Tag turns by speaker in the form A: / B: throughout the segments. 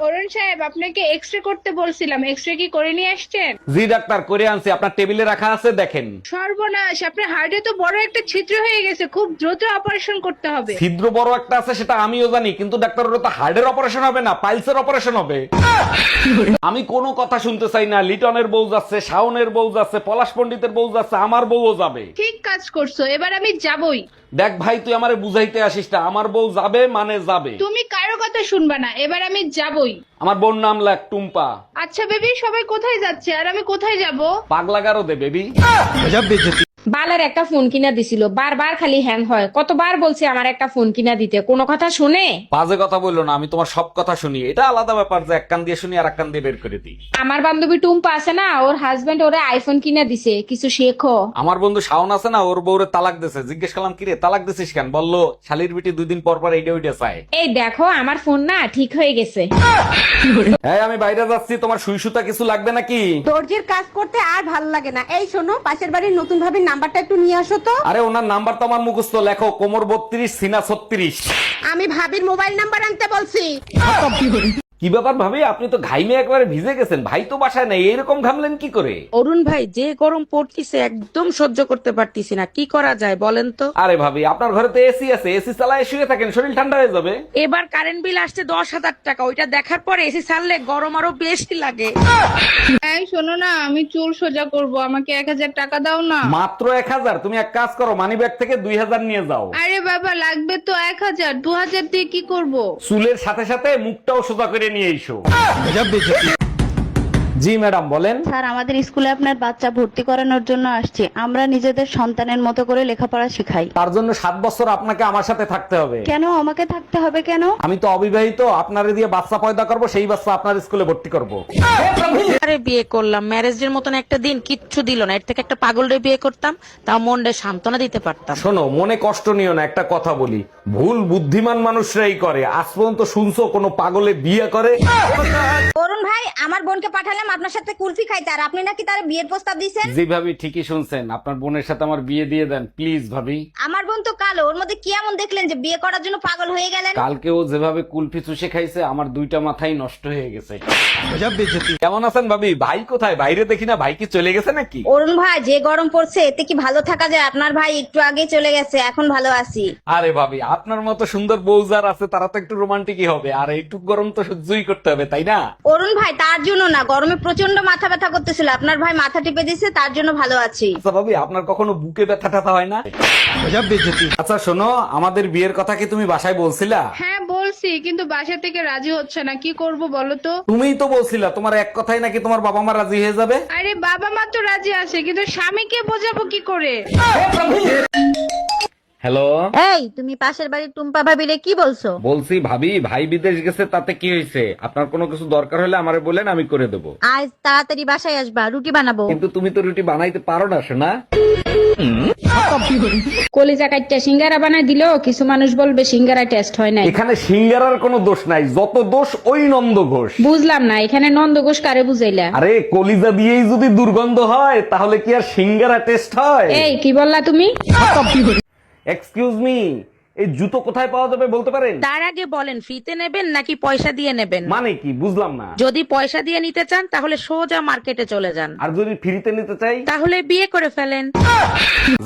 A: অরুণ সাহেব, আপনাকে এক্সরে করতে বলছিলাম, এক্সরে কি করে নিয়ে আসছেন?
B: জি ডাক্তার, করে আনছি, আপনার টেবিলে রাখা আছে, দেখেন।
A: সর্বনাশ, আপনার হার্টে তো বড় একটা ছিদ্র হয়ে গেছে, খুব দ্রুত অপারেশন করতে হবে।
B: ছিদ্র বড় একটা আছে সেটা আমিও জানি, কিন্তু ডাক্তার ওটা তো হার্টের অপারেশন হবে না, পাইলসের অপারেশন হবে। আমি কোনো কথা শুনতে চাই না। লিটনের বউ যাচ্ছে, শাওনের বউ যাচ্ছে, পলাশ পণ্ডিতের বউ যাচ্ছে, আমার বউও যাবে।
A: ঠিক কাজ করছো, এবার আমি যাবই।
B: দেখ ভাই, তুই আমারে বুঝাইতে আসিস না, আমার বউ যাবে মানে যাবে।
A: তুমি কারো কথা শুনবা না, এবার আমি যাবই।
B: আমার বোন নাম লাগ টুম্পা।
A: আচ্ছা বেবি, সবাই কোথায় যাচ্ছে আর আমি কোথায় যাব?
B: পাগলা গারো দে বেবি।
C: বালের একটা ফোন কিনা দিছিল, বারবার খালি হ্যাং হয়। কতবার বলছি আমার একটা ফোন কিনা দিতে, কোনো কথা শুনে?
B: বাজে কথা বললো না, আমি তোমার সব কথা শুনি। এটা আলাদা ব্যাপার যে এক কান দিয়ে শুনি আর এক কান দিয়ে বের করে দিই।
C: আমার বান্ধবী টুম্পা আছে না, ওর হাজবেন্ড ওরে আইফোন কিনা দিছে, কিছু শেখো।
B: আমার বন্ধু শাওন আছে না, ওর বউরে তালাক দিছে। জিজ্ঞেস করলাম কিরে তালাক দিছিস কেন, বললো শালির বিটি 2 দিন পর পর এইটা ওইটা চায়।
C: এই দেখো, আমার ফোন না ঠিক হয়ে গেছে।
B: হ্যাঁ আমি বাইরে যাচ্ছি, তোমার সুই সুতা কিছু লাগবে নাকি?
D: দর্জির কাজ করতে আর ভালো লাগে না। এই শোনো, পাশের বাড়ির নতুন ভাবির নাম্বারটা একটু নিয়ে আসো তো।
B: আরে ওনার নাম্বার তো আমার মুখস্থ, লেখো কোমর 32 সিনা 36।
D: আমি ভাবির মোবাইল নাম্বার আনতে বলছি।
B: কি ব্যাপার ভাবি, আপনি তো ঘাইমে একবারে ভিজে গেছেন, ভাই তো বাসায় নেই, এরকম ঘামলেন কি করে?
E: অরুণ ভাই, যে গরম পড়তিছে একদম সহ্য করতে পারতিছি না, কি করা যায় বলেন তো?
B: আরে ভাবি, আপনার ঘরে তো এসি আছে, এসি চালায় শুয়ে থাকেন, শরীর ঠান্ডা হয়ে যাবে।
E: এবার কারেন্ট বিল আসছে 10,000 টাকা, ওইটা দেখার পরে এসি ছাড়লে গরম আরো বেশি লাগে।
A: এই শোনো না, আমি চুল সোজা করব, আমাকে 1000 টাকা দাও না।
B: মাত্র 1000? তুমি এক কাজ করো, মানি ব্যাগ থেকে 2000 নিয়ে যাও।
A: আরে বাবা, লাগবে তো 1000, 2000 দিয়ে কি করব?
B: চুলের সাথে সাথে মুখটাও সোজা করে নিয়ে এসো। জি ম্যাডাম বলেন।
F: স্যার, আমাদের স্কুলে আপনার বাচ্চা ভর্তি করানোর জন্য আসছে। আমরা নিজেদের সন্তানের মতো করে লেখাপড়া শেখাই।
B: তার জন্য 7 বছর আপনাকে আমার সাথে থাকতে হবে।
F: কেন আমাকে থাকতে হবে কেন?
B: আমি তো অবিবাহিত, আপনারে দিয়ে বাচ্চা পয়দা করব, সেই বাচ্চা আপনার স্কুলে ভর্তি করব।
E: আরে বিয়ে করলাম, ম্যারেজের মতন একটা দিন কিচ্ছু দিল না। এর থেকে একটা পাগলরে বিয়ে করতাম, তাও মনটা সান্ত্বনা দিতে পারতাম।
B: শোনো, মনে কষ্ট নিও না, একটা কথা বলি, ভুল বুদ্ধিমান মানুষরাই করে। আজ পর্যন্ত শুনছো কোনো পাগলে বিয়ে করে?
D: অরুণ ভাই, আমার বোনকে পাঠালাম আপনার সাথে কুলফি খাইতে, আর আপনি নাকি তার বিয়ের প্রস্তাব দিয়েছেন।
B: জি ভাবি, ঠিকই শুনছেন, আপনার বোনের সাথে আমার বিয়ে দিয়ে দেন প্লিজ ভাবি।
D: আমার বোন তো কালো, ওর মধ্যে কি এমন দেখলেন যে বিয়ে করার জন্য পাগল হয়ে গেলেন?
B: কালকে ও যেভাবে কুলফি চুষে খাইছে, আমার 2টা মাথাই নষ্ট হয়ে গেছে। কেমন আছেন ভাবি? ভাই কোথায়? বাইরে দেখি না, ভাই কি চলে গেছে নাকি?
D: অরুণ ভাই, যে গরম পড়ছে এতে কি ভালো থাকা যায়? আপনার ভাই একটু আগে চলে গেছে, এখন ভালো আছি।
B: আরে ভাবি, আপনার মতো সুন্দর বউ যার আছে তারা তো একটু রোমান্টিকই হবে, আর একটু গরম তো সহ্যই করতে হবে, তাই না?
D: অরুণ ভাই, তার জন্য না, গরমে প্রচন্ড মাথা ব্যথা করতেছিল, আপনার ভাই মাথা টিপে দিছে, তার জন্য ভালো আছি।
B: আচ্ছা ভাবি, আপনার কখনো বুকে ব্যথা টাথা হয় না? আচ্ছা শোনো, আমাদের বিয়ের কথা কি তুমি বাসায় বলছিলা?
A: হ্যাঁ বলছি, কিন্তু বাসা থেকে রাজি হচ্ছে না, কি করব বলো তো?
B: তুমিই তো বলছিলা তোমার এক কথাই নাকি তোমার বাবা মা রাজি হয়ে যাবে।
A: আরে বাবা মা তো রাজি আছে, কিন্তু স্বামীকে বোঝাবো কি করে?
B: হ্যালো,
F: এই, তুমি পাশের বাড়ির টুম্পা ভাবিরে কি বলছো?
B: বলছি ভাবি, ভাই বিদেশ গেছে, তাতে কি হয়েছে? আপনার কোনো কিছু দরকার হলে আমারে বলেন, আমি করে দেবো।
F: আজ তাড়াতাড়ি বাসায় আসবা, রুটি বানাবো।
B: কিন্তু তুমি তো রুটি বানাইতে পারো না শোনা।
C: কলিজা কাটটা সিঙ্গারা বানাই দিল, কিছু মানুষ বলবে সিঙ্গারা টেস্ট হয় নাই।
B: এখানে সিঙ্গারার কোনো দোষ নাই, যত দোষ ওই নন্দ ঘোষ।
C: বুঝলাম না, এখানে নন্দ ঘোষ কারে বুঝাইলা?
B: আরে কলিজা দিয়েই যদি দুর্গন্ধ হয়, তাহলে কি আর সিঙ্গারা টেস্ট হয়?
C: এই কি বললা তুমি?
B: এক্সকিউজ মি, এই জুতো কোথায় পাওয়া যাবে বলতে পারেন?
E: তার আগে বলেন, ফ্রিতে নেবেন নাকি পয়সা দিয়ে নেবেন?
B: মানে কি বুঝলাম না।
E: যদি পয়সা দিয়ে নিতে চান তাহলে সোজা মার্কেটে চলে যান,
B: আর যদি ফ্রিতে নিতে চাই?
E: তাহলে বিয়ে করে ফেলেন।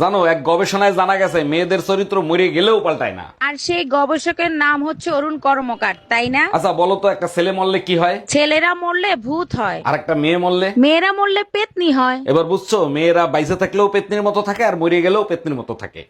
B: জানো, এক গবেষণায় জানা গেছে মেয়েদের চরিত্র মরে গেলেও পাল্টায় না।
E: আর সেই গবেষকের নাম হচ্ছে অরুণ কর্মকার, তাই না?
B: আচ্ছা বলো তো, একটা ছেলে মরলে কি হয়?
E: ছেলেরা মরলে ভূত হয়,
B: আর একটা মেয়ে মরলে?
E: মেয়েরা মরলে পেতনি হয়।
B: এবার বুঝছো, মেয়েরা বাইসে থাকলেও পেতনির মতো থাকে, আর মরে গেলেও পেতনির মতো থাকে।